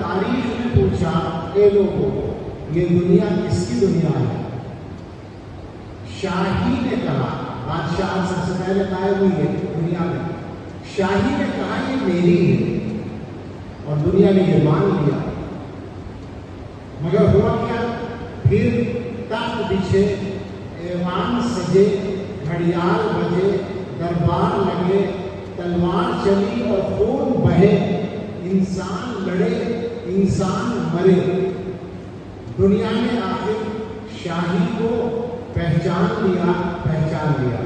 تاریخ نے پوچھا اے لوگوں یہ دنیا کس کی دنیا ہے؟ شاہی نے کہا، بادشاہ سب سے پہلے قائم ہوئی ہے دنیا میں، شاہی نے کہا یہ میری ہے، اور دنیا نے یہ مان لیا۔ مگر ہوا کیا؟ پھر تخت بچھے، ایوان سجے، گھڑیال بجے، دربار لگے، تلوار چلی اور خون بہے، انسان لڑے، انسان مرے۔ دنیا نے آخر شاہی کو پہچان لیا، پہچان لیا۔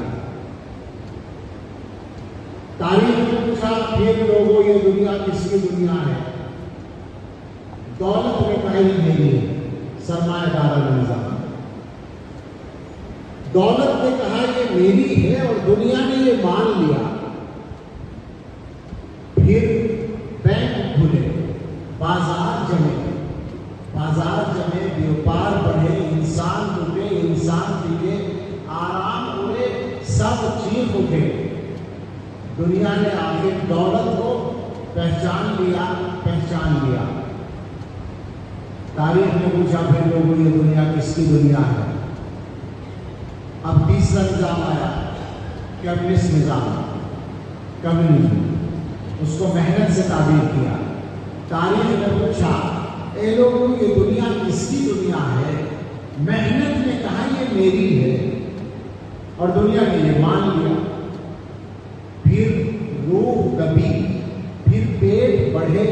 تاریخ نے پوچھا پھر لوگوں یہ دنیا کس کی دنیا ہے؟ دولت نے کہا یہ میری ہے، سرمایہ دار نظام۔ دولت نے کہا یہ میری ہے اور دنیا نے یہ مان لیا۔ پھر بینک کھلے، بازار جمے، بیوپار بڑھے، انسان لوٹے، انسان دیے، آرام ہوئے، سب چیخ اٹھے۔ دنیا نے آگے دولت کو پہچان لیا، پہچان لیا۔ تاریخ نے پوچھا پھر لوگوں یہ دنیا کس کی دنیا ہے؟ اب تیسرا نظام آیا، کمیونسٹ نظام، کمیونزم، اس کو محنت سے تعبیر کیا۔ تاریخ نے پوچھا اے لوگوں یہ دنیا کس کی دنیا ہے؟ محنت نے کہا یہ میری ہے، اور دنیا نے یہ مان لیا۔ پھر روح دبی، پھر پیٹ بڑھے،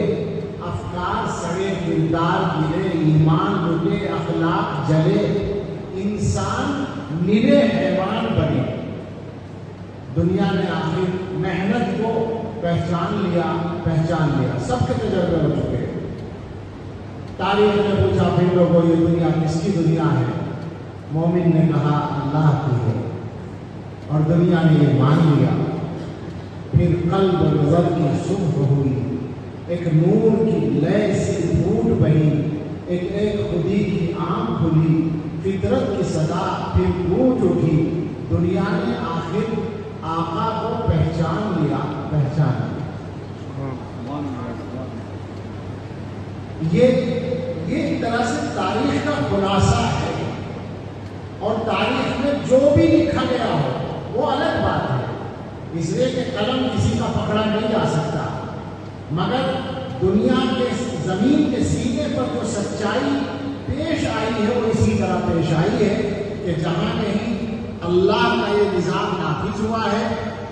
افکار سڑے، کردار گرے، ایمان لٹے، اخلاق جلے، انسان نرے حیوان بنے۔ دنیا نے آخر محنت کو پہچان لیا، پہچان لیا۔ سب کے تجربے ہو چکے۔ تاریخ نے پوچھا پھر لوگوں یہ دنیا کس کی دنیا ہے؟ مومن نے کہا اللہ کی ہے، اور دنیا نے یہ مان لیا۔ پھر قلب نظر کی صبح ہوئی، ایک نور کی لے سے پھوٹ بہی، ایک خودی کی آنکھ کھلی، فطرت کی صدا پھر گونج اٹھی۔ دنیا نے آخر آقا کو پہچان لیا، پہچان لیا۔ یہ ایک طرح سے تاریخ کا خلاصہ ہے، اور تاریخ میں جو بھی لکھا گیا ہو وہ الگ بات ہے، اس لیے کہ قلم کسی کا پکڑا نہیں جا سکتا، مگر دنیا کے زمین کے سینے پر جو سچائی پیش آئی ہے وہ اسی طرح پیش آئی ہے کہ جہاں کہیں اللہ کا یہ نظام نافذ ہوا ہے،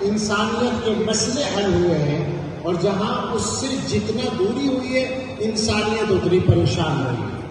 انسانیت کے مسئلے حل ہوئے ہیں، اور جہاں اس سے جتنا دوری ہوئی ہے انسانیت اتنی پریشان رہی ہے۔